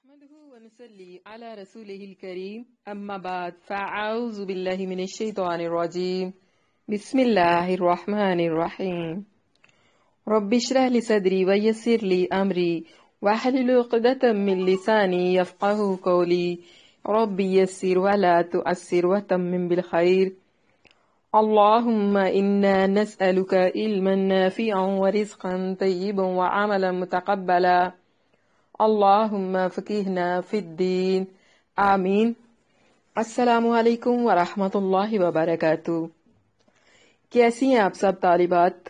نحمده ونصلي على رسوله الكريم أما بعد فأعوذ بالله من الشيطان الرجيم بسم الله الرحمن الرحيم رب اشرح لي صدري ويسر لي أمري واحلل عقدة من لساني يفقهوا قولي رب يسر ولا تؤسر وتمم بالخير اللهم إنا نسألك علما نافعا ورزقا طيبا وعملا متقبلا اللہم فقیہنا فی الدین آمین۔ السلام علیکم ورحمۃ اللہ وبرکاتہ۔ کیسی ہیں آپ سب طالبات؟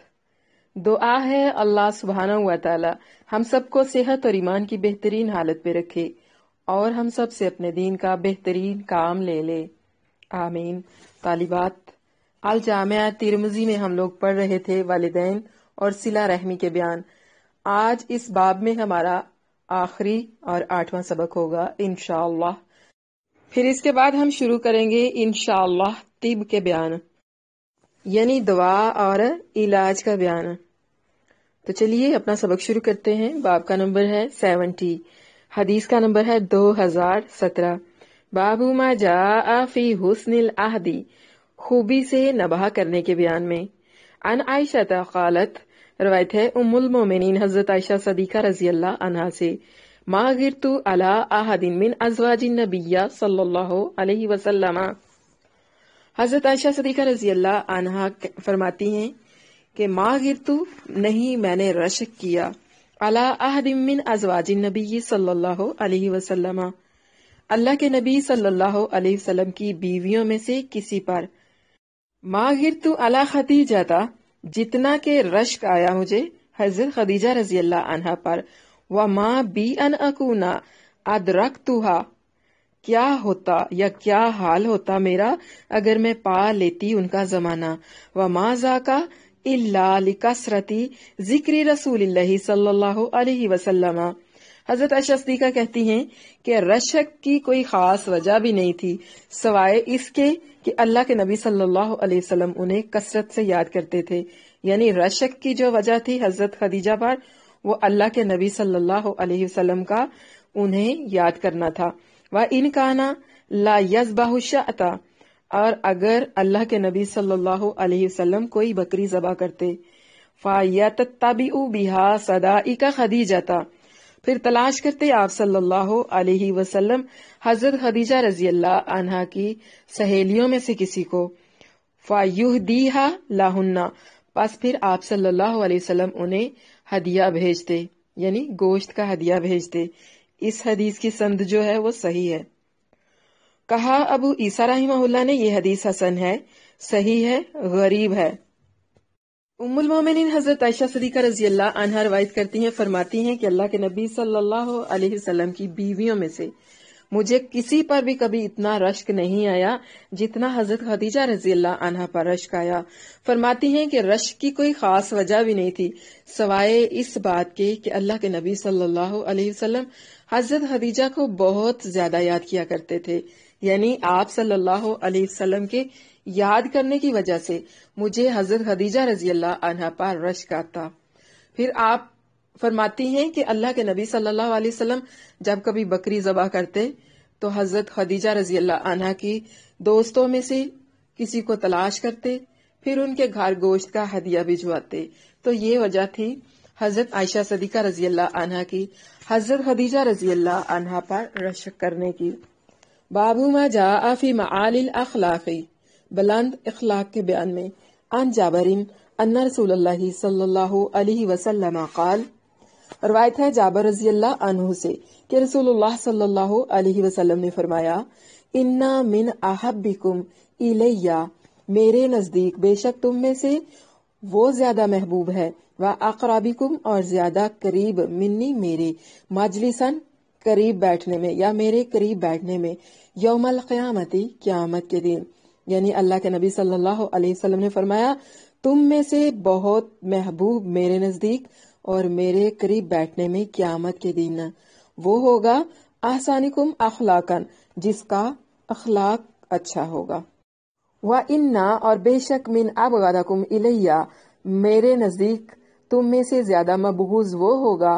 دعا ہے اللہ سبحانہ و تعالی ہم سب کو صحت اور ایمان کی بہترین حالت پہ رکھے اور ہم سب سے اپنے دین کا بہترین کام لے لے، آمین۔ طالبات، الجامعہ ترمذی میں ہم لوگ پڑھ رہے تھے والدین اور صلہ رحمی کے بیان۔ آج اس باب میں ہمارا آخری اور 8واں سبق ہوگا انشاءاللہ۔ پھر اس کے بعد ہم شروع کریں گے انشاءاللہ طب کے بیان، یعنی دوا اور علاج کا بیان۔ تو چلیے اپنا سبق شروع کرتے ہیں۔ باب کا نمبر ہے 70، حدیث کا نمبر ہے 2017۔ باب ما جاء فی حسن العہد، خوبی سے نباہ کرنے کے بیان میں۔ عن عائشہ قالت، روایت ہے ام المومنین حضرت عائشہ صدیقہ رضی اللہ عنہا سے، ما غرت علی احد من ازواج النبی صلی اللہ علیہ وسلم۔ حضرت عائشہ صدیقہ رضی اللہ عنہا فرماتی ہیں کہ ما غرت، نہیں میں نے رشک کیا، علی احد من ازواج النبی صلی اللہ علیہ وسلم، اللہ کے نبی صلی اللہ علیہ وسلم کی بیویوں میں سے کسی پر۔ ما غرت علی خدیجہ، جتنا کہ رشک آیا مجھے حضرت خدیجہ رضی اللہ عنہا پر، وما بی ان اکونا ادرکتھا، کیا ہوتا یا کیا حال ہوتا میرا اگر میں پا لیتی ان کا زمانہ، وما ذاک الا لکثرت ذکر رسول اللہ صلی اللہ علیہ وسلم۔ حضرت عائشہ صدیقہ کہتی ہیں کہ رشک کی کوئی خاص وجہ بھی نہیں تھی سوائے اس کے کہ اللہ کے نبی صلی اللہ علیہ وسلم انہیں کثرت سے یاد کرتے تھے۔ یعنی رشک کی جو وجہ تھی حضرت خدیجہ پر، وہ اللہ کے نبی صلی اللہ علیہ وسلم کا انہیں یاد کرنا تھا۔ وَإِنْ كَانَ لَا يَذْبَحُ الشَّاةَ، اور اگر اللہ کے نبی صلی اللہ علیہ وسلم کوئی بکری ذبح کرتے، فَيَتَتَّبِعُ بِهَا صَدَائِقَ خَدِیجَةَ، پھر تلاش کرتے آپ صلی اللہ علیہ وسلم حضرت خدیجہ رضی اللہ عنہا کی سہیلیوں میں سے کسی کو، فَيُهْدِيهَا لَهُنَّ، پس پھر آپ صلی اللہ علیہ وسلم انہیں ہدیہ بھیجتے، یعنی گوشت کا ہدیہ بھیجتے۔ اس حدیث کی سند جو ہے وہ صحیح ہے۔ کہا ابو عیسیٰ رحمہ اللہ نے یہ حدیث حسن ہے، صحیح ہے، غریب ہے۔ ام المومنین حضرت عائشہ صدیقہ رضی اللہ عنہا روایت کرتی ہیں، فرماتی ہیں کہ اللہ کے نبی صلی اللہ علیہ وسلم کی بیویوں میں سے مجھے کسی پر بھی کبھی اتنا رشک نہیں آیا جتنا حضرت خدیجہ رضی اللہ عنہا پر رشک آیا۔ فرماتی ہیں کہ رشک کی کوئی خاص وجہ بھی نہیں تھی سوائے اس بات کے کہ اللہ کے نبی صلی اللہ علیہ وسلم حضرت خدیجہ کو بہت زیادہ یاد کیا کرتے تھے، یعنی آپ صلی اللہ علیہ وسلم کے یاد کرنے کی وجہ سے مجھے حضرت خدیجہ رضی اللہ عنہا پر رشک آتا۔ پھر آپ فرماتی ہیں کہ اللہ کے نبی صلی اللہ علیہ وسلم جب کبھی بکری ذبح کرتے تو حضرت خدیجہ رضی اللہ عنہا کی دوستوں میں سے کسی کو تلاش کرتے، پھر ان کے گھر گوشت کا ہدیہ بھجواتے۔ تو یہ وجہ تھی حضرت عائشہ صدیقہ رضی اللہ عنہا کی حضرت خدیجہ رضی اللہ عنہا پر رشک کرنے کی۔ باب ما جاء فی معالی الاخلاق، بلند اخلاق کے بیان میں۔ عن جابر ان رسول اللہ صلی اللہ علیہ وسلم قال، روایت ہے جابر رضی اللہ عنہ سے کہ رسول اللہ صلی اللہ علیہ وسلم نے فرمایا، انا من احبکم الیہ، میرے نزدیک بے شک تم میں سے وہ زیادہ محبوب ہے، واقربکم، اور زیادہ قریب، منی میرے، مجلسن، قریب بیٹھنے میں یا میرے قریب بیٹھنے میں، یوم القیامتی، قیامت کے دن۔ یعنی اللہ کے نبی صلی اللہ علیہ وسلم نے فرمایا تم میں سے بہت محبوب میرے نزدیک اور میرے قریب بیٹھنے میں قیامت کے دن وہ ہوگا احسانکم اخلاقا، جس کا اخلاق اچھا ہوگا، وَإِنَّا، اور بے شک، من ابغضکم الیہ، میرے نزدیک تم میں سے زیادہ مبغوض وہ ہوگا،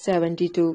72।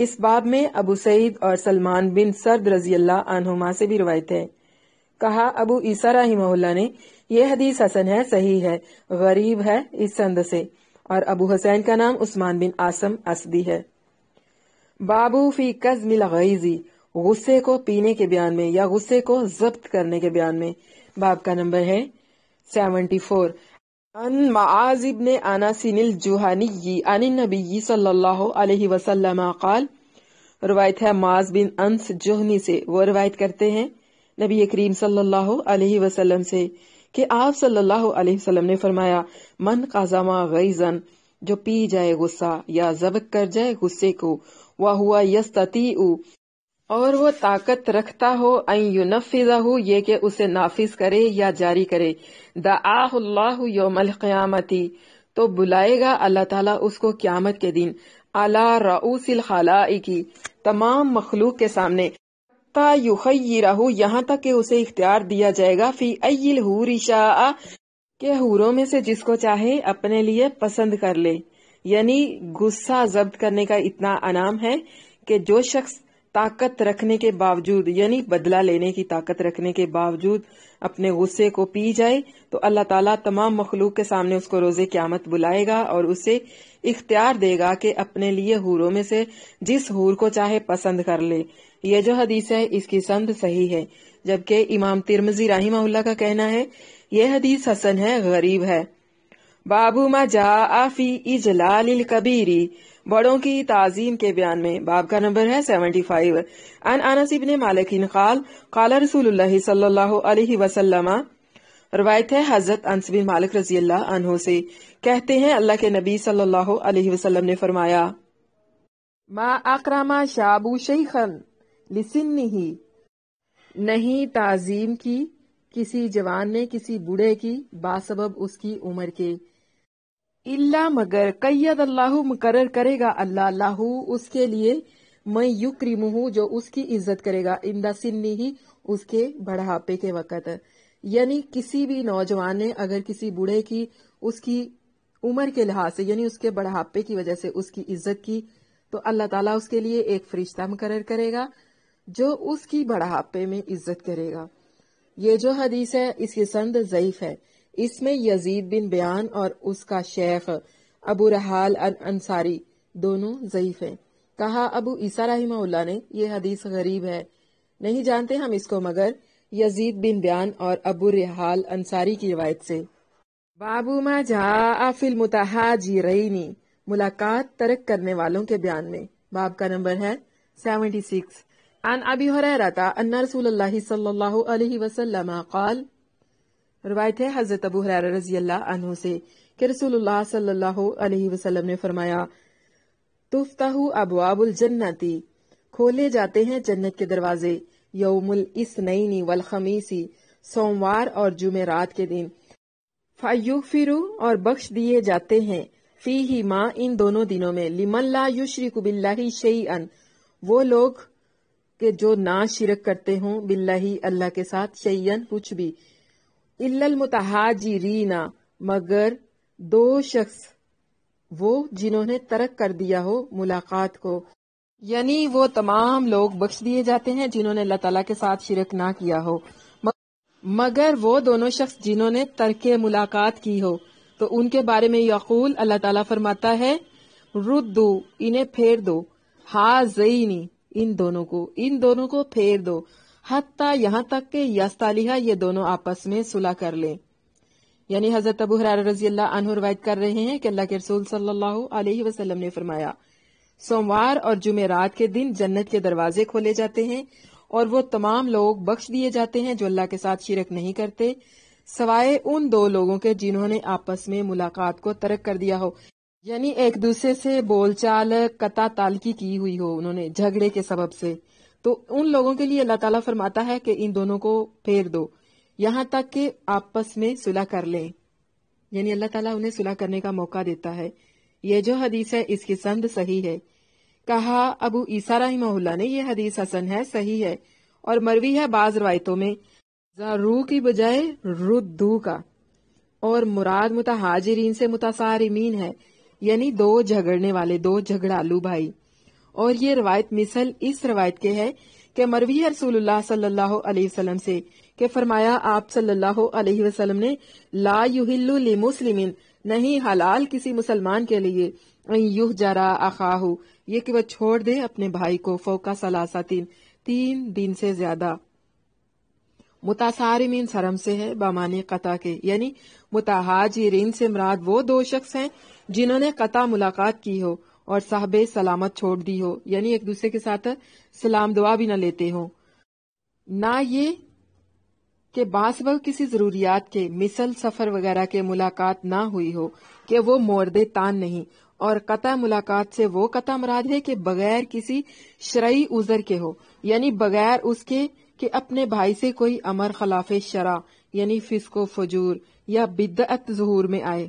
اس باب میں ابو سعید اور سلمان بن سرد رضی اللہ عنہما سے بھی روایت ہے. کہا ابو عیسیٰ رحمہ اللہ نے یہ حدیث حسن ہے، صحیح ہے، غریب ہے اس سند سے، اور ابو حسین کا نام عثمان بن عاصم اسدی ہے. بابو فی کظم الغیظ، غصے کو پینے کے بیان میں یا غصے کو ضبط کرنے کے بیان میں. باب کا نمبر ہے 74. ان معاذ بن انس الجہنی عن النبی صلی اللہ علیہ وسلم قال، روایت ہے معاذ بن انس جوہنی سے، وہ روایت کرتے ہیں نبی کریم صلی اللہ علیہ وسلم سے کہ آپ صلی اللہ علیہ وسلم نے فرمایا، من قزم غیظا، جو پی جائے غصہ یا ضبط کر جائے غصے کو، وَهُوَ يَسْتَطِيعُ، اور وہ طاقت رکھتا ہو، ان ينفذہ، یہ کہ اسے نافذ کرے یا جاری کرے، دعاہ اللہ یوم القیامت، تو بلائے گا اللہ تعالیٰ اس کو قیامت کے دن، علی رؤوس الخلائق، تمام مخلوق کے سامنے، تا یخیرہ، یہاں تک کہ اسے اختیار دیا جائے گا، فی ای الحور شاء، کہ حوروں میں سے جس کو چاہے اپنے لیے پسند کر لے. یعنی غصہ ضبط کرنے کا اتنا انعام ہے کہ جو شخص طاقت رکھنے کے باوجود، یعنی بدلہ لینے کی طاقت رکھنے کے باوجود اپنے غصے کو پی جائے تو اللہ تعالیٰ تمام مخلوق کے سامنے اس کو روز قیامت بلائے گا اور اسے اختیار دے گا کہ اپنے لیے حوروں میں سے جس حور کو چاہے پسند کر لے. یہ جو حدیث ہے اس کی سند صحیح ہے، جبکہ امام ترمذی رحمہ اللہ کا کہنا ہے یہ حدیث حسن ہے، غریب ہے. بابو ما جاء فی اجلال الکبیر، بڑوں کی تعظیم کے بیان میں. باب کا نمبر ہے 75. ان انس بن مالک قال قال رسول اللہ صلی اللہ علیہ وسلم، روایت ہے حضرت انس بن مالک رضی اللہ عنہ سے، کہتے ہیں اللہ کے نبی صلی اللہ علیہ وسلم نے فرمایا، ما اکرم شاب شیخا لسنہ، نہیں تعظیم کی کسی جوان نے کسی بوڑھے کی باسبب اس کی عمر کے، الا مگر قید اللہ، مقرر کرے گا اللہ، لاہو اس کے لیے، میں یکرمہ، جو اس کی عزت کرے گا، عند سنہ، اس کے بڑھاپے کے وقت. یعنی کسی بھی نوجوان نے اگر کسی بوڑھے کی اس کی عمر کے لحاظ سے، یعنی اس کے بڑھاپے کی وجہ سے اس کی عزت کی، تو اللہ تعالیٰ اس کے لیے ایک فرشتہ مقرر کرے گا جو اس کی بڑھاپے میں عزت کرے گا. یہ جو حدیث ہے اس کی سند ضعیف ہے، اس میں یزید بن بیان اور اس کا شیخ ابو رحال انصاری دونوں ضعیف ہیں. کہا ابو عیسیٰ رحمہ اللہ نے یہ حدیث غریب ہے، نہیں جانتے ہم اس کو مگر یزید بن بیان اور ابو رحال انصاری کی روایت سے. بابو ما جاء فی المتہاجرین، ملاقات ترک کرنے والوں کے بیان میں. باب کا نمبر ہے 76. عن ابی ہریرہ ان رسول اللہ صلی اللہ علیہ وسلم قال، روایت ہے حضرت ابو ہریرہ رضی اللہ عنہ سے کہ رسول اللہ صلی اللہ علیہ وسلم نے فرمایا، تفتح ابواب الجنت، کھولے جاتے ہیں جنت کے دروازے، یوم الاثنین والخمیس، سوموار اور جمعرات کے دن، فیغفر، اور بخش دیے جاتے ہیں، فیہما، ان دونوں دنوں میں، لمن لا یشرک باللہ شیئا، وہ لوگ کہ جو نہ شرک کرتے ہوں، باللہ اللہ کے ساتھ، شیئن کچھ بھی، الا المتہاجرین، مگر دو شخص وہ جنہوں نے ترک کر دیا ہو ملاقات کو، یعنی وہ تمام لوگ بخش دیے جاتے ہیں جنہوں نے اللہ تعالیٰ کے ساتھ شرک نہ کیا ہو، مگر وہ دونوں شخص جنہوں نے ترک ملاقات کی ہو، تو ان کے بارے میں یقول، اللہ تعالیٰ فرماتا ہے، ردو، انہیں پھیر دو، ہازینی، ان دونوں کو پھیر دو، حتی، یہاں تک کہ یستالیہ، یہ دونوں آپس میں صلح کر لیں. یعنی حضرت ابو ہریرہ رضی اللہ عنہ روایت کر رہے ہیں کہ اللہ کے رسول صلی اللہ علیہ وسلم نے فرمایا، سوموار اور جمعرات کے دن جنت کے دروازے کھولے جاتے ہیں اور وہ تمام لوگ بخش دیے جاتے ہیں جو اللہ کے ساتھ شرک نہیں کرتے، سوائے ان دو لوگوں کے جنہوں نے آپس میں ملاقات کو ترک کر دیا ہو، یعنی ایک دوسرے سے بول چال قطع تعلقی کی ہوئی ہو انہوں نے جھگڑے کے سبب سے. تو ان لوگوں کے لیے اللہ تعالیٰ فرماتا ہے کہ ان دونوں کو پھیر دو یہاں تک کہ آپس میں صلح کر لیں، یعنی اللہ تعالیٰ انہیں صلح کرنے کا موقع دیتا ہے. یہ جو حدیث ہے اس کی سند صحیح ہے. کہا ابو عیسیٰ رحمہ اللہ نے یہ حدیث حسن ہے، صحیح ہے، اور مروی ہے بعض روایتوں میں زارو کی بجائے ردو کا، اور مراد متہاجرین سے متصارمین ہے، یعنی دو جھگڑنے والے، دو جھگڑالو بھائی. اور یہ روایت مثل اس روایت کے ہے کہ مروی ہے رسول اللہ صلی اللہ علیہ وسلم سے کہ فرمایا آپ صلی اللہ علیہ وسلم نے لا یحل لمسلم نہیں حلال کسی مسلمان کے لیے ان یحجر اخاہ یہ کہ وہ چھوڑ دے اپنے بھائی کو فوق ثلاثۃ 3 دن سے زیادہ. متصارمین سرم سے ہے بامانے قطع کے یعنی متہاجرین سے مراد وہ 2 شخص ہیں جنہوں نے قطع ملاقات کی ہو اور صاحب سلامت چھوڑ دی ہو یعنی ایک دوسرے کے ساتھ سلام دعا بھی نہ لیتے ہوں. نہ یہ کہ باسبب کسی ضروریات کے مثل سفر وغیرہ کے ملاقات نہ ہوئی ہو کہ وہ مورد تان نہیں. اور قطع ملاقات سے وہ قطع مراد ہے کہ بغیر کسی شرعی عذر کے ہو یعنی بغیر اس کے کہ اپنے بھائی سے کوئی امر خلاف شرع یعنی فسق و فجور یا بدعت ظہور میں آئے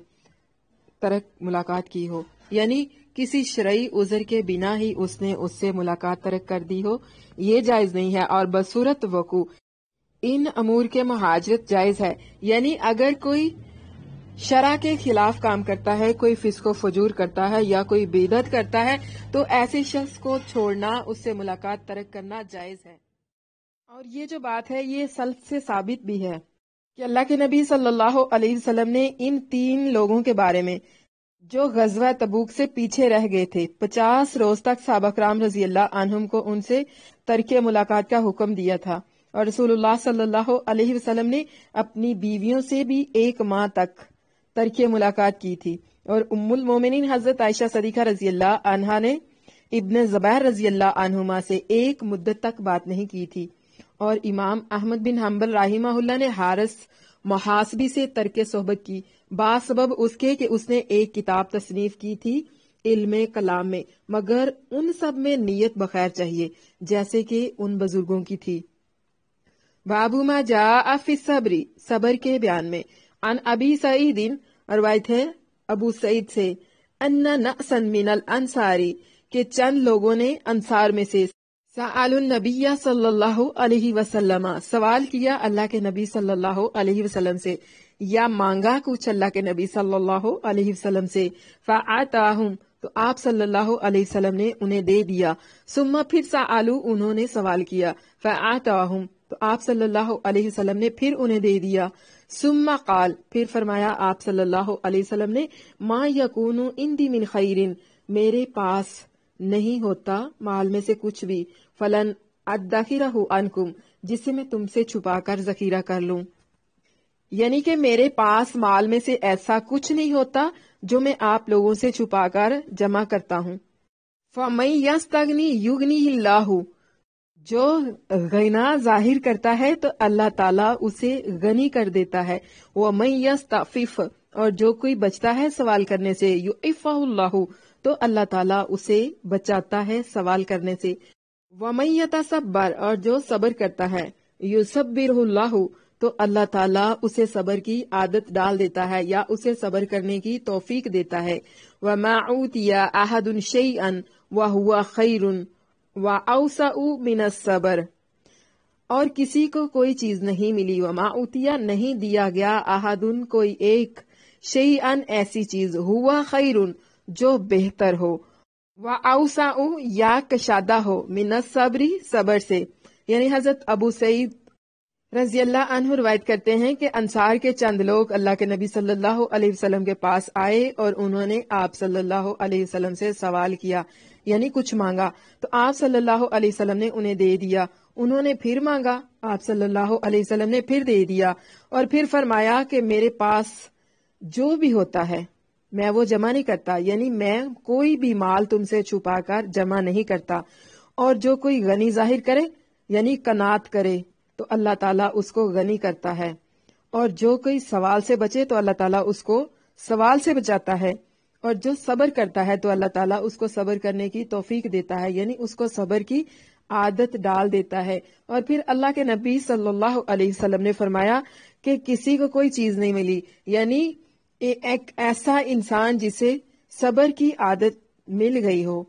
ترک ملاقات کی ہو یعنی کسی شرعی عذر کے بنا ہی اس نے اس سے ملاقات ترک کر دی ہو یہ جائز نہیں ہے. اور بصورت وقوع ان امور کے مہاجرت جائز ہے یعنی اگر کوئی شرع کے خلاف کام کرتا ہے کوئی فسق و فجور کرتا ہے یا کوئی بدعت کرتا ہے تو ایسے شخص کو چھوڑنا اس سے ملاقات ترک کرنا جائز ہے. اور یہ جو بات ہے یہ سلف سے ثابت بھی ہے کہ اللہ کے نبی صلی اللہ علیہ وسلم نے ان 3 لوگوں کے بارے میں جو غزوہ تبوک سے پیچھے رہ گئے تھے 50 روز تک صحابہ کرام رضی اللہ عنہم کو ان سے ترک ملاقات کا حکم دیا تھا. اور رسول اللہ صلی اللہ علیہ وسلم نے اپنی بیویوں سے بھی 1 ماہ تک ترک ملاقات کی تھی. اور ام المومنین حضرت عائشہ صدیقہ رضی اللہ عنہا نے ابن زبیر رضی اللہ عنہما سے 1 مدت تک بات نہیں کی تھی. اور امام احمد بن حنبل رحمہ اللہ نے حارث محاسبی سے ترک صحبت کی باسبب اس کے کہ اس نے ایک کتاب تصنیف کی تھی علم کلام میں مگر ان سب میں نیت بخیر چاہیے جیسے کہ ان بزرگوں کی تھی. بابو ما جاء فی الصبر صبر کے بیان میں. عن ابی سعید روایت ہے ابو سعید سے ان نأسا من الانصاری کہ چند لوگوں نے انصار میں سے سألوا النبی صلی اللہ علیہ وسلم سوال کیا اللہ کے نبی صلی اللہ علیہ وسلم سے یا مانگا کچھ اللہ کے نبی صلی اللہ علیہ وسلم سے فآتاہم تو آپ صلی اللہ علیہ وسلم نے انہیں دے دیا. ثم پھر سألوا انہوں نے سوال کیا فآتاہم تو آپ صلی اللہ علیہ وسلم نے پھر انہیں دے دیا. ثم قال پھر فرمایا آپ صلی اللہ علیہ وسلم نے ما یکون عندی من خیر میرے پاس نہیں ہوتا مال میں سے کچھ بھی فلن ادخرہ عنکم جسے میں تم سے چھپا کر ذخیرہ کر لوں یعنی کہ میرے پاس مال میں سے ایسا کچھ نہیں ہوتا جو میں آپ لوگوں سے چھپا کر جمع کرتا ہوں. فَمَن يَسْتَغْنِ يُغْنِهِ اللَّهُ جو غنا ظاہر کرتا ہے تو اللہ تعالیٰ اسے غنی کر دیتا ہے. وَمَن يَسْتَعْفِفْ اور جو کوئی بچتا ہے سوال کرنے سے يُعِفَّهُ اللَّهُ تو اللہ تعالیٰ اسے بچاتا ہے سوال کرنے سے. وَمَن يَتَصَبَّرْ اور جو صبر کرتا ہے يُصَبِّرْهُ اللَّهُ تو اللہ تعالیٰ اسے صبر کی عادت ڈال دیتا ہے یا اسے صبر کرنے کی توفیق دیتا ہے. وَمَا أُوتِيَ أَحَدٌ شَيْئًا وَهُوَ خَيْرٌ وَأَوْسَعُ مِنَ الصَّبْرِ اور کسی کو کوئی چیز نہیں ملی. وَمَا أُوتِيَ نہیں دیا گیا أَحَدٌ کوئی ایک شَيْئًا ایسی چیز هُوَ خَيْرٌ جو بہتر ہو وَأَوْسَعُ یا کشادہ ہو مِنَ الصَّبْرِ صبر سے. یعنی حضرت ابو سعید رضی اللہ عنہ روایت کرتے ہیں کہ انصار کے چند لوگ اللہ کے نبی صلی اللہ علیہ وسلم کے پاس آئے اور انہوں نے آپ صلی اللہ علیہ وسلم سے سوال کیا یعنی کچھ مانگا تو آپ صلی اللہ علیہ وسلم نے انہیں دے دیا. انہوں نے پھر مانگا آپ صلی اللہ علیہ وسلم نے پھر دے دیا اور پھر فرمایا کہ میرے پاس جو بھی ہوتا ہے میں وہ جمع نہیں کرتا یعنی میں کوئی بھی مال تم سے چھپا کر جمع نہیں کرتا. اور جو کوئی غنی ظاہر کرے یعنی قناعت کرے تو اللہ تعالیٰ اس کو غنی کرتا ہے. اور جو کوئی سوال سے بچے تو اللہ تعالیٰ اس کو سوال سے بچاتا ہے. اور جو صبر کرتا ہے تو اللہ تعالیٰ اس کو صبر کرنے کی توفیق دیتا ہے یعنی اس کو صبر کی عادت ڈال دیتا ہے. اور پھر اللہ کے نبی صلی اللہ علیہ وسلم نے فرمایا کہ کسی کو کوئی چیز نہیں ملی یعنی ایک ایسا انسان جسے صبر کی عادت مل گئی ہو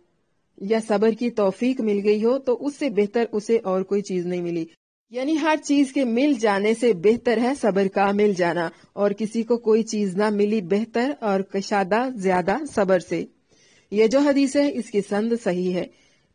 یا صبر کی توفیق مل گئی ہو تو اس سے بہتر اسے اور کوئی چیز نہیں ملی. یعنی ہر چیز کے مل جانے سے بہتر ہے صبر کا مل جانا اور کسی کو کوئی چیز نہ ملی بہتر اور کشادہ زیادہ صبر سے. یہ جو حدیث ہے اس کی سند صحیح ہے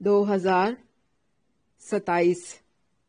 2027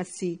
80।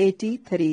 83।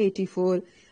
84।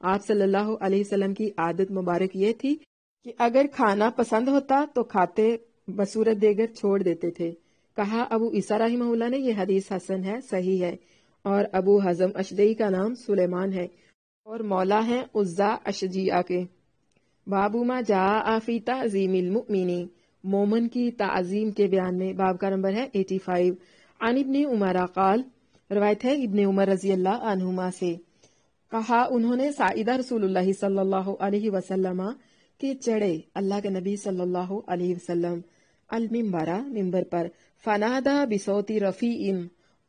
آپ صلی اللہ علیہ وسلم کی عادت مبارک یہ تھی کہ اگر کھانا پسند ہوتا تو کھاتے بصورت دیگر چھوڑ دیتے تھے۔ کہا ابو عیسیٰ رحمہ اللہ نے یہ حدیث حسن ہے، صحیح ہے، اور ابو حزم اشجعی کا نام سلیمان ہے اور مولا ہیں عزا اشجیہ کے۔ بابو ما جاء فی تعظیم المؤمن، مومن کی تعظیم کے بیان میں، باب کا نمبر ہے 85۔ عن ابن عمر قال، روایت ہے ابن عمر رضی اللہ عنہما سے، کہا انہوں نے سعیدہ رسول اللہ صلی اللہ علیہ وسلم کہ چڑھے اللہ کے نبی صلی اللہ علیہ وسلم المنبرہ، ممبر پر، فنادا بصوت رفیع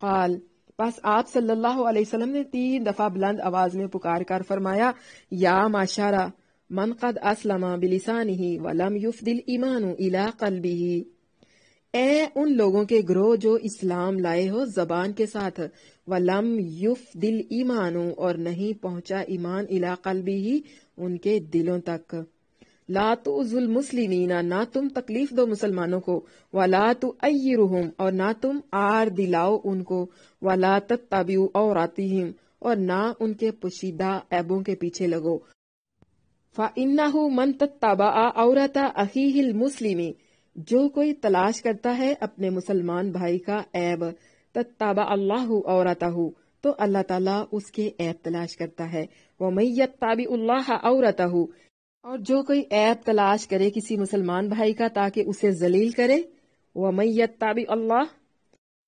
قال، بس آپ صلی اللہ علیہ وسلم نے 3 دفعہ بلند آواز میں پکار کر فرمایا، یا معشرہ من قد اسلم بلسانہ ولم یفد الایمان الی قلبہ، اے ان لوگوں کے گروہ جو اسلام لائے ہو زبان کے ساتھ، ولم یفد الایمان اور نہیں پہنچا ایمان الی قلبہ ان کے دلوں تک، لا تؤذوا المسلمین نہ تم تکلیف دو مسلمانوں کو، ولا تعیرہم اور نہ تم آر دلاؤ ان کو، ولا تتبعوا عوراتہم اور نہ ان کے پوشیدہ عیبوں کے پیچھے لگو، فإنہ من تتبع عورت اخیہ المسلم، جو کوئی تلاش کرتا ہے اپنے مسلمان بھائی کا عیب، تتبع اللہ عورتہ تو اللہ تعالیٰ اس کے عیب تلاش کرتا ہے، ومن یتبع اللہ عورتہ اور جو کوئی عیب تلاش کرے کسی مسلمان بھائی کا تاکہ اسے ذلیل کرے، ومن یتبع اللہ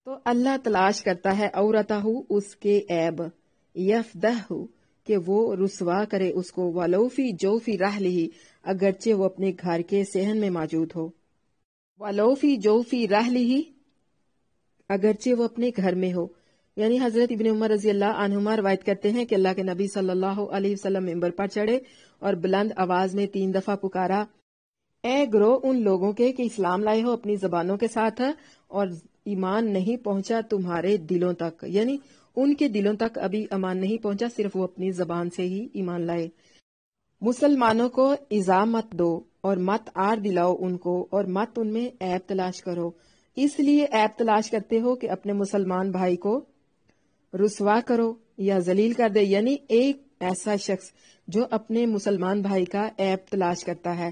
تو اللہ تلاش کرتا ہے عورتہ اس کے عیب، یفدہ کہ وہ رسوا کرے اس کو، ولو فی جوفی رحلہ اگرچہ وہ اپنے گھر کے صحن میں موجود ہو، ولو فی جوفی رحلہ اگرچہ وہ اپنے گھر میں ہو۔ یعنی حضرت ابن عمر رضی اللہ عنہما روایت کرتے ہیں کہ اللہ کے نبی صلی اللہ علیہ وسلم ممبر پر چڑھے اور بلند آواز میں 3 دفعہ پکارا، اے گروہ ان لوگوں کے کہ اسلام لائے ہو اپنی زبانوں کے ساتھ اور ایمان نہیں پہنچا تمہارے دلوں تک، یعنی ان کے دلوں تک ابھی ایمان نہیں پہنچا، صرف وہ اپنی زبان سے ہی ایمان لائے۔ مسلمانوں کو ایذا مت دو اور مت آر دلاؤ ان کو، اور مت ان میں عیب تلاش کرو، اس لیے عیب تلاش کرتے ہو کہ اپنے مسلمان بھائی کو رسوا کرو یا ذلیل کر دے، یعنی ایک ایسا شخص جو اپنے مسلمان بھائی کا عیب تلاش کرتا ہے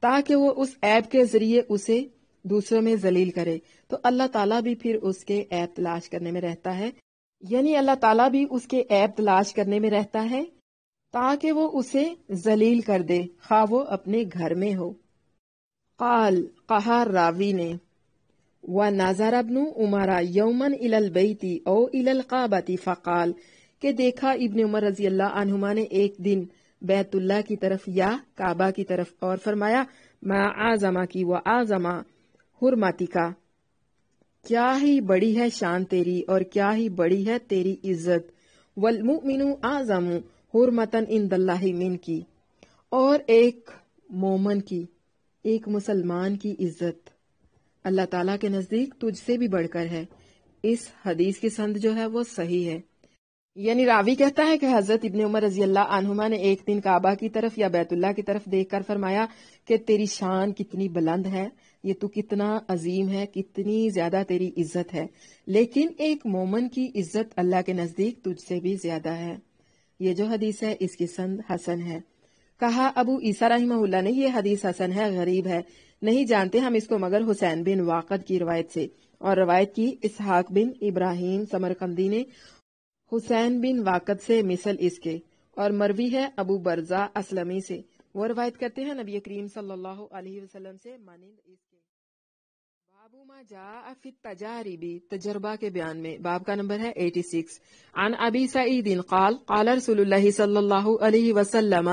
تاکہ وہ اس عیب کے ذریعے اسے دوسروں میں ذلیل کرے، تو اللہ تعالیٰ بھی پھر اس کے عیب تلاش کرنے میں رہتا ہے، یعنی اللہ تعالیٰ بھی اس کے عیب تلاش کرنے میں رہتا ہے تاکہ وہ اسے ذلیل کر دے، خواہ وہ اپنے گھر میں ہو۔ قال، کہا راوی نے، وَنَظَرَ ابْنُ عُمَرَ يَوْمًا إِلَى الْبَيْتِ أَوْ إِلَى الْكَعْبَةِ فَقَالَ، کہ دیکھا ابن عمر رضی اللہ عنہما نے ایک دن بیت اللہ کی طرف یا کعبہ کی طرف اور فرمایا، مَا أَعْظَمَكِ وَأَعْظَمَ حُرْمَتِكَ، کیا ہی بڑی ہے شان تیری اور کیا ہی بڑی ہے تیری عزت، وَالْمُؤْمِنُ أَعْظَمُ حُرْمَةً عِنْدَ اللَّهِ مِنْكِ، اور ایک مومن کی، ایک مسلمان کی عزت اللہ تعالیٰ کے نزدیک تجھ سے بھی بڑھ کر ہے۔ اس حدیث کی سند جو ہے وہ صحیح ہے، یعنی راوی کہتا ہے کہ حضرت ابن عمر رضی اللہ عنہما نے ایک دن کعبہ کی طرف یا بیت اللہ کی طرف دیکھ کر فرمایا کہ تیری شان کتنی بلند ہے، یہ تو کتنا عظیم ہے، کتنی زیادہ تیری عزت ہے، لیکن ایک مومن کی عزت اللہ کے نزدیک تجھ سے بھی زیادہ ہے۔ یہ جو حدیث ہے اس کی سند حسن ہے۔ کہا ابو عیسیٰ رحمہ اللہ نے، یہ حدیث حسن ہے، غریب ہے، نہیں جانتے ہم اس کو مگر حسین بن واقد کی روایت سے، اور روایت کی اسحاق بن ابراہیم سمرقندی نے حسین بن واقد سے مثل اس کے، اور مروی ہے ابو برزہ اسلمی سے، وہ روایت کرتے ہیں نبی کریم صلی اللہ علیہ وسلم سے مانند اس کے۔ باب ما جاء فی التجارب، تجربہ کے بیان میں، باب کا نمبر ہے 86۔ عن ابی سعید قال قال رسول اللہ صلی اللہ علیہ وسلم،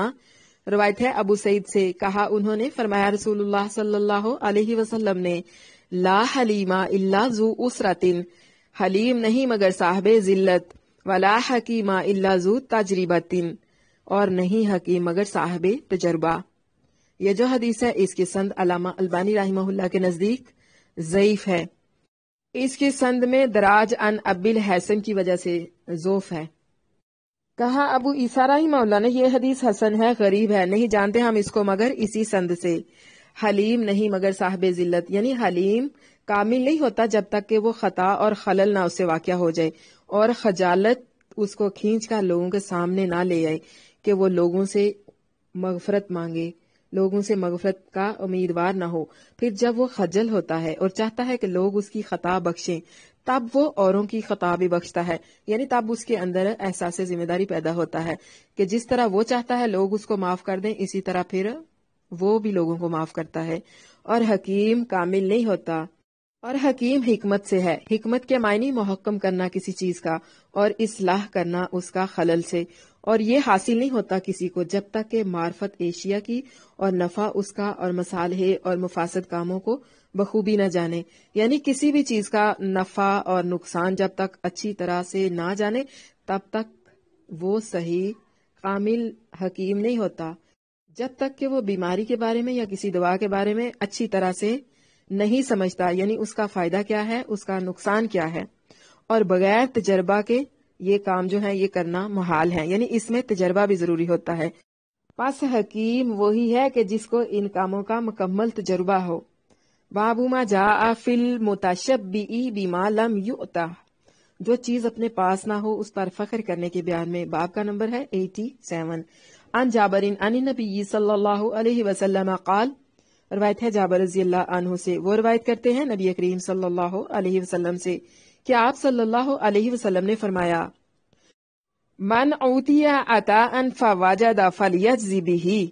روایت ہے ابو سعید سے، کہا انہوں نے فرمایا رسول اللہ صلی اللہ علیہ وسلم نے، لا حلیم الا ذو اسرۃ، حلیم نہیں مگر صاحب ذلت، ولا حکیم الا ذو تجربۃ، اور نہیں حکیم مگر صاحب تجربہ۔ یہ جو حدیث ہے اس کی سند علامہ البانی رحمہ اللہ کے نزدیک ضعیف ہے، اس کی سند میں دراج ان ابی الحسن کی وجہ سے ضعف ہے۔ کہا ابو عیسیٰ رحمہ اللہ نے، یہ حدیث حسن ہے، غریب ہے، نہیں جانتے ہم اس کو مگر اسی سند سے۔ حلیم نہیں مگر صاحب ذلت، یعنی حلیم کامل نہیں ہوتا جب تک کہ وہ خطا اور خلل نہ اس سے واقع ہو جائے اور خجالت اس کو کھینچ کر لوگوں کے سامنے نہ لے آئے، کہ وہ لوگوں سے مغفرت مانگے، لوگوں سے مغفرت کا امیدوار نہ ہو۔ پھر جب وہ خجل ہوتا ہے اور چاہتا ہے کہ لوگ اس کی خطا بخشیں، تب وہ اوروں کی خطا بھی بخشتا ہے، یعنی تب اس کے اندر احساس ذمہ داری پیدا ہوتا ہے کہ جس طرح وہ چاہتا ہے لوگ اس کو معاف کر دیں، اسی طرح پھر وہ بھی لوگوں کو معاف کرتا ہے۔ اور حکیم کامل نہیں ہوتا، اور حکیم حکمت سے ہے۔ حکمت کے معنی محکم کرنا کسی چیز کا اور اصلاح کرنا اس کا خلل سے، اور یہ حاصل نہیں ہوتا کسی کو جب تک کہ معرفت ایشیا کی اور نفع اس کا اور مصالحے اور مفاسد کاموں کو بخوبی نہ جانے، یعنی کسی بھی چیز کا نفع اور نقصان جب تک اچھی طرح سے نہ جانے تب تک وہ صحیح کامل حکیم نہیں ہوتا۔ جب تک کہ وہ بیماری کے بارے میں یا کسی دوا کے بارے میں اچھی طرح سے نہیں سمجھتا، یعنی اس کا فائدہ کیا ہے، اس کا نقصان کیا ہے، اور بغیر تجربہ کے یہ کام جو ہے یہ کرنا محال ہے، یعنی اس میں تجربہ بھی ضروری ہوتا ہے۔ پس حکیم وہی ہے کہ جس کو ان کاموں کا مکمل تجربہ ہو۔ باب ما جاء فی المتشبع بما لم یؤتہ، جو چیز اپنے پاس نہ ہو اس پر فخر کرنے کے بیان میں۔ باب کا نمبر ہے 87۔ عن جابر عن النبی صلی اللہ علیہ وسلم قال، روایت ہے جابر رضی اللہ عنہ سے، وہ روایت کرتے ہیں نبی کریم صلی اللہ علیہ وسلم سے کہ آپ صلی اللہ علیہ وسلم نے فرمایا، من اوتی عطاء فوجد فلیجزی بہ،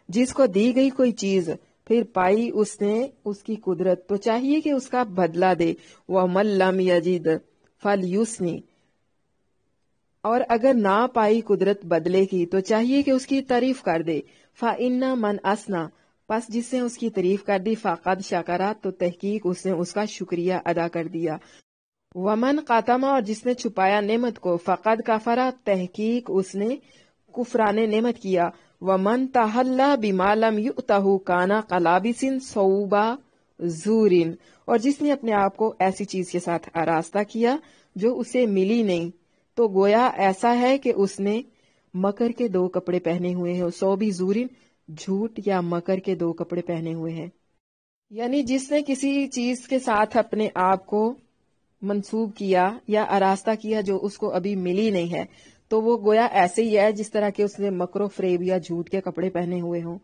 جس کو دی گئی کوئی چیز پھر پائی اس نے اس کی قدرت تو چاہیے کہ اس کا بدلہ دے، ومن لم یجد فلیثنی، اور اگر نہ پائی قدرت بدلے کی تو چاہیے کہ اس کی تعریف کر دے، فإن من اثنى، پس جس نے اس کی تعریف کر دی، فقد شکرا، تو تحقیق اس نے اس کا شکریہ ادا کر دیا، ومن قاتم، اور جس نے چھپایا نعمت کو، فقد کفرا، تحقیق اس نے کفران نعمت کیا، ومن تحلی بما لم یؤتہ کان قلابس صوب زور، اور جس نے اپنے آپ کو ایسی چیز کے ساتھ آراستہ کیا جو اسے ملی نہیں، تو گویا ایسا ہے کہ اس نے مکر کے دو کپڑے پہنے ہوئے ہیں، صوب زور، جھوٹ یا مکر کے دو کپڑے پہنے ہوئے ہیں، یعنی جس نے کسی چیز کے ساتھ اپنے آپ کو منسوب کیا یا آراستہ کیا جو اس کو ابھی ملی نہیں ہے، تو وہ گویا ایسے ہی ہے جس طرح کہ اس نے مکر و فریب یا جھوٹ کے کپڑے پہنے ہوئے ہوں۔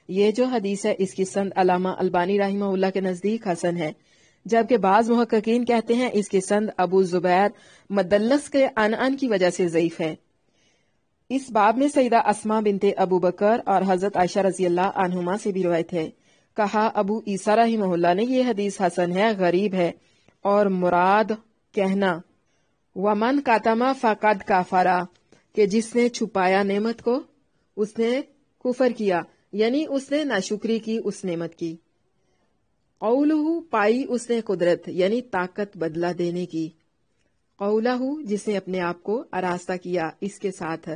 یہ جو حدیث ہے اس کی سند علامہ البانی رحمہ اللہ کے نزدیک حسن ہے، جبکہ بعض محققین کہتے ہیں اس کی سند ابو زبیر مدلس کے ان کی وجہ سے ضعیف ہے۔ اس باب میں سیدہ اسماء بنت ابو بکر اور حضرت عائشہ رضی اللہ عنہما سے بھی روایت ہے۔ کہا ابو عیسیٰ رحمہ اللہ نے یہ حدیث حسن ہے، غریب ہے، اور مراد کہنا ومن کاتما فقد کافرا، کہ جس نے چھپایا نعمت کو اس نے کفر کیا، یعنی اس نے ناشکری کی اس نعمت کی۔ قولہ، پائی اس نے قدرت یعنی طاقت بدلہ دینے کی، قولہ جس نے اپنے آپ کو آراستہ کیا اس کے ساتھ،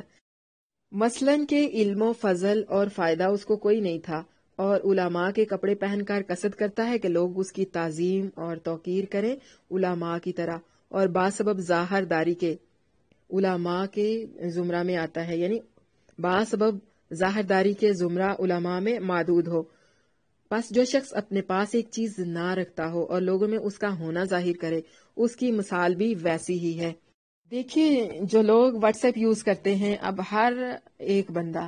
مثلاً کہ علم و فضل اور فائدہ اس کو کوئی نہیں تھا، اور علماء کے کپڑے پہن کر قصد کرتا ہے کہ لوگ اس کی تعظیم اور توقیر کریں علماء کی طرح، اور باسبب ظاہر داری کے علماء کے زمرہ میں آتا ہے، یعنی باسبب ظاہر داری کے زمرہ علماء میں معدود ہو۔ بس جو شخص اپنے پاس ایک چیز نہ رکھتا ہو اور لوگوں میں اس کا ہونا ظاہر کرے، اس کی مثال بھی ویسی ہی ہے۔ دیکھیے جو لوگ واٹس ایپ یوز کرتے ہیں، اب ہر ایک بندہ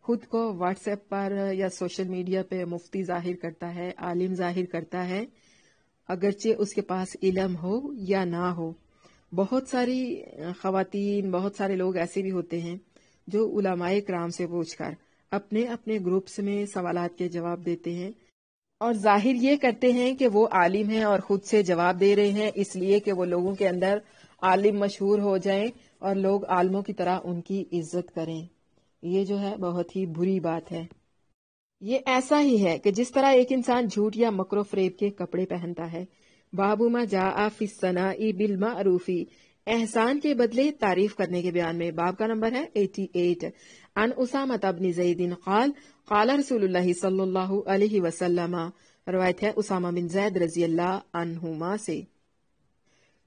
خود کو واٹس ایپ پر یا سوشل میڈیا پہ مفتی ظاہر کرتا ہے، عالم ظاہر کرتا ہے، اگرچہ اس کے پاس علم ہو یا نہ ہو۔ بہت ساری خواتین، بہت سارے لوگ ایسے بھی ہوتے ہیں جو علماء کرام سے پوچھ کر اپنے اپنے گروپس میں سوالات کے جواب دیتے ہیں، اور ظاہر یہ کرتے ہیں کہ وہ عالم ہیں اور خود سے جواب دے رہے ہیں، اس لیے کہ وہ لوگوں کے اندر عالم مشہور ہو جائیں اور لوگ عالموں کی طرح ان کی عزت کریں۔ یہ جو ہے بہت ہی بری بات ہے۔ یہ ایسا ہی ہے کہ جس طرح ایک انسان جھوٹ یا مکر و فریب کے کپڑے پہنتا ہے۔ باب ما جاء فی الثناء بالمعروف، احسان کے بدلے تعریف کرنے کے بیان میں۔ باب کا نمبر ہے 88۔ عن اسامہ بن زید قال قال رسول اللہ صلی اللہ علیہ وسلم، روایت ہے اسامہ بن زید رضی اللہ عنہما سے،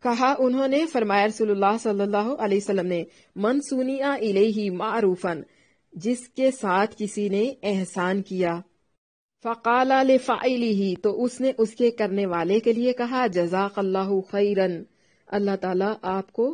کہا انہوں نے، فرمایا رسول اللہ صلی اللہ علیہ وسلم نے، من سنیا الیہ معروفا، جس کے ساتھ کسی نے احسان کیا، فقال لفاعلہ، تو اس نے اس کے کرنے والے کے لیے کہا، جزاک اللہ خیرا، اللہ تعالیٰ آپ کو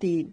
3,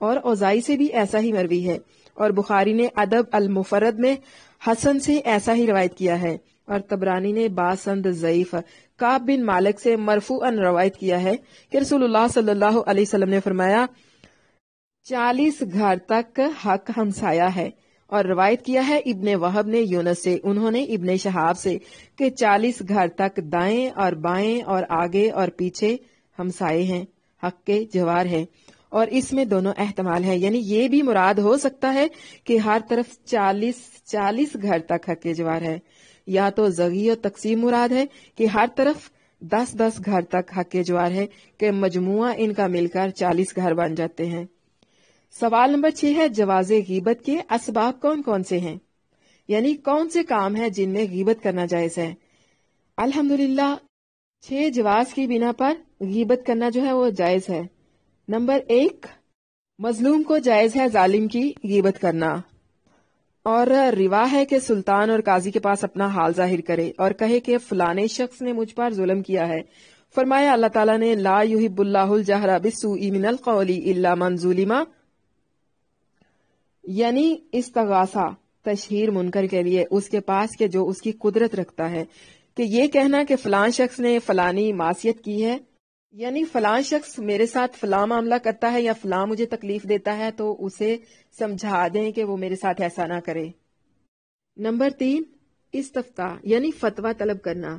اور اوزائی سے بھی ایسا ہی مروی ہے، اور بخاری نے ادب المفرد میں حسن سے ایسا ہی روایت کیا ہے، اور طبرانی نے باسند ضعیف کعب بن مالک سے مرفوعاً روایت کیا ہے کہ رسول اللہ صلی اللہ علیہ وسلم نے فرمایا 40 گھر تک حق ہمسایہ ہے، اور روایت کیا ہے ابن وہب نے یونس سے، انہوں نے ابن شہاب سے کہ 40 گھر تک دائیں اور بائیں اور آگے اور پیچھے ہمسائے ہیں، حق کے جوار ہے، اور اس میں دونوں احتمال ہے، یعنی یہ بھی مراد ہو سکتا ہے کہ ہر طرف 40 گھر تک حق کے جوار ہے، یا تو زگی و تقسیم مراد ہے کہ ہر طرف 10 گھر تک حق کے جوار ہے کہ مجموعہ ان کا مل کر 40 گھر بن جاتے ہیں۔ سوال نمبر 6 ہے جواز غیبت کے اسباب کون کون سے ہیں، یعنی کون سے کام ہیں جن میں غیبت کرنا جائز ہے؟ الحمدللہ 6 جواز کی بنا پر غیبت کرنا جو ہے وہ جائز ہے۔ نمبر 1، مظلوم کو جائز ہے ظالم کی غیبت کرنا، اور روا ہے کہ سلطان اور قاضی کے پاس اپنا حال ظاہر کرے اور کہے کہ فلانے شخص نے مجھ پر ظلم کیا ہے۔ فرمایا اللہ تعالیٰ نے لا یحب اللہ الجہر بالسوء من القول الا من ظلم، یعنی استغاثہ تشہیر منکر کے لیے اس کے پاس کہ جو اس کی قدرت رکھتا ہے، کہ یہ کہنا کہ فلاں شخص نے فلانی معصیت کی ہے، یعنی فلاں شخص میرے ساتھ فلاں معاملہ کرتا ہے یا فلاں مجھے تکلیف دیتا ہے تو اسے سمجھا دیں کہ وہ میرے ساتھ ایسا نہ کرے۔ نمبر 3، استفتاء یعنی فتویٰ طلب کرنا،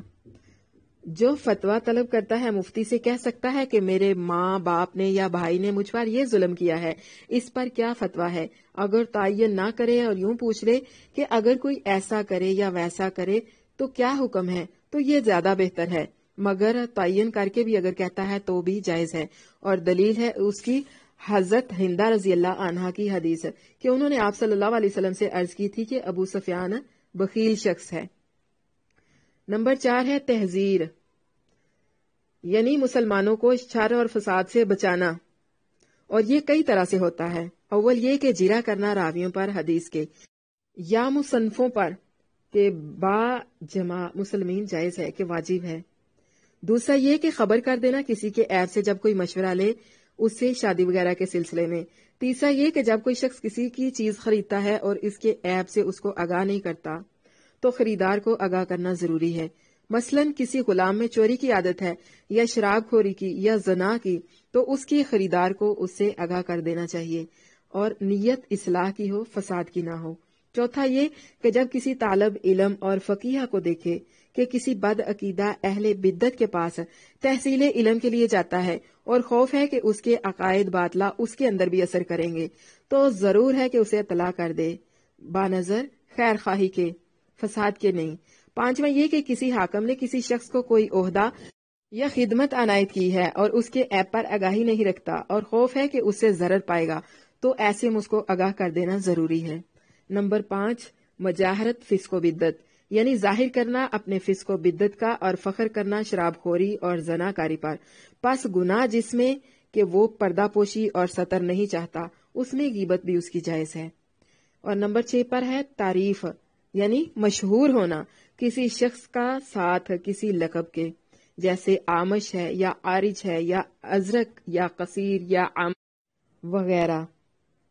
جو فتویٰ طلب کرتا ہے مفتی سے کہہ سکتا ہے کہ میرے ماں باپ نے یا بھائی نے مجھ پر یہ ظلم کیا ہے، اس پر کیا فتویٰ ہے؟ اگر تعین نہ کرے اور یوں پوچھ لے کہ اگر کوئی ایسا کرے یا ویسا کرے تو کیا حکم ہے، تو یہ زیادہ بہتر ہے، مگر تعین کر کے بھی اگر کہتا ہے تو بھی جائز ہے، اور دلیل ہے اس کی حضرت ہندہ رضی اللہ عنہا کی حدیث کہ انہوں نے آپ صلی اللہ علیہ وسلم سے عرض کی تھی کہ ابو سفیان بخیل شخص ہے۔ نمبر 4 ہے تحذیر، یعنی مسلمانوں کو شر اور فساد سے بچانا، اور یہ کئی طرح سے ہوتا ہے۔ اول یہ کہ جرا کرنا راویوں پر حدیث کے یا مصنفوں پر کہ با جمع مسلمین جائز ہے کہ واجب ہے۔ دوسرا یہ کہ خبر کر دینا کسی کے عیب سے جب کوئی مشورہ لے اس سے شادی وغیرہ کے سلسلے میں۔ تیسرا یہ کہ جب کوئی شخص کسی کی چیز خریدتا ہے اور اس کے عیب سے اس کو آگاہ نہیں کرتا تو خریدار کو آگاہ کرنا ضروری ہے۔ مثلا کسی غلام میں چوری کی عادت ہے یا شراب خوری کی یا زنا کی تو اس کی خریدار کو اس سے آگاہ کر دینا چاہیے، اور نیت اصلاح کی ہو، فساد کی نہ ہو۔ چوتھا یہ کہ جب کسی طالب علم اور فقیہ کو دیکھے کہ کسی بد عقیدہ اہل بدعت کے پاس تحصیل علم کے لیے جاتا ہے اور خوف ہے کہ اس کے عقائد باطلہ اس کے اندر بھی اثر کریں گے تو ضرور ہے کہ اسے اطلاع کر دے، بانظر خیر خواہی کے، فساد کے نہیں۔ پانچواں یہ کہ کسی حاکم نے کسی شخص کو کوئی عہدہ یا خدمت عنایت کی ہے اور اس کے عیب پر آگاہی نہیں رکھتا اور خوف ہے کہ اس سے ضرر پائے گا تو ایسے میں اس کو آگاہ کر دینا ضروری ہے۔ نمبر 5، مجاہرت فسق و بدعت، یعنی ظاہر کرنا اپنے فسق و بدعت کا اور فخر کرنا شراب خوری اور زنا کاری پر، پس گناہ جس میں کہ وہ پردہ پوشی اور ستر نہیں چاہتا اس میں غیبت بھی اس کی جائز ہے۔ اور نمبر 6 پر ہے تعریف، یعنی مشہور ہونا کسی شخص کا ساتھ کسی لقب کے، جیسے آمش ہے یا عارج ہے یا ازرق یا قصیر یا عام وغیرہ،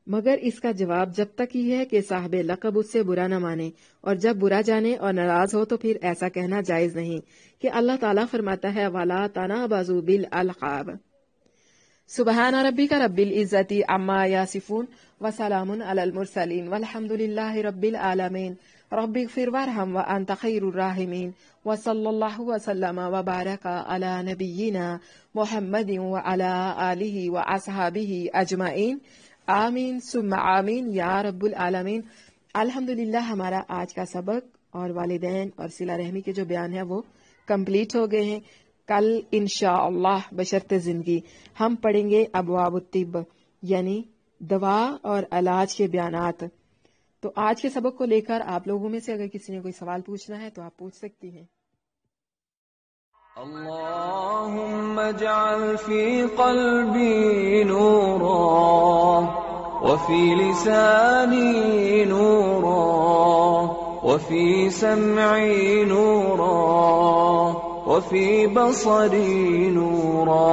مگر اس کا جواب جب تک ہی ہے کہ صاحب لقب اس سے برا نہ مانے، اور جب برا جانے اور ناراض ہو تو پھر ایسا کہنا جائز نہیں کہ اللہ تعالیٰ فرماتا ہے وَلَا تَنَابَزُوا بِالْأَلْقَابِ۔ سبحان ربک رب العزت عما یصفون وسلام علی المرسلین والحمد للہ رب العالمین۔ رب اغفر وارحم وانت خیر الراحمین، وصلی اللہ وسلم وبارک علی نبینا محمد وعلی آلہ واصحابہ اجمعین، آمین ثم آمین یا رب العالمین۔ الحمدللہ ہمارا آج کا سبق اور والدین اور صلہ رحمی کے جو بیان ہے وہ کمپلیٹ ہو گئے ہیں۔ کل انشاءاللہ بشرط زندگی ہم پڑھیں گے ابواب الطب، یعنی دوا اور علاج کے بیانات۔ تو آج کے سبق کو لے کر آپ لوگوں میں سے اگر کسی نے کوئی سوال پوچھنا ہے تو آپ پوچھ سکتی ہیں۔ اللهم اجعل في قلبي نورا وفي لساني نورا وفي سمعي نورا وفي بصري نورا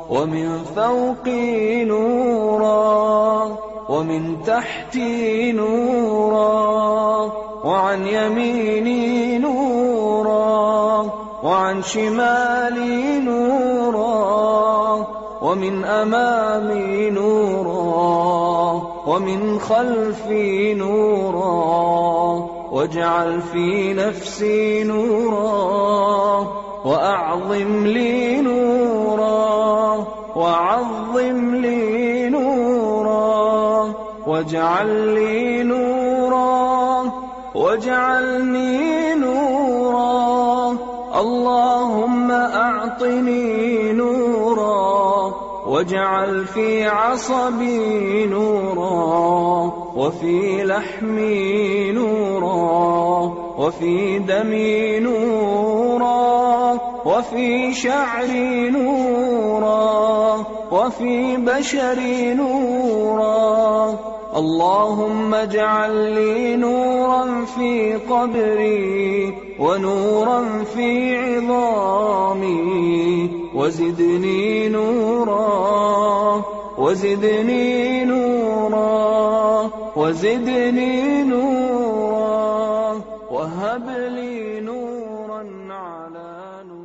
ومن فوقي نورا ومن تحتي نورا وعن يميني نورا وعن شمالي نورا ومن أمامي نورا ومن خلفي نورا واجعل في نفسي نورا وأعظم لي نورا وعظم لي نورا واجعل لي نورا واجعلني نورا اللهم أعطني نورا واجعل في عصبي نورا وفي لحمي نورا وفي دمي نورا وفي شعري نورا وفي بشري نورا اللهم اجعل لي نورا في قبري ونورا في عظامي وزدني نورا وزدني نورا وزدني نورا وهب لي نورا على نور.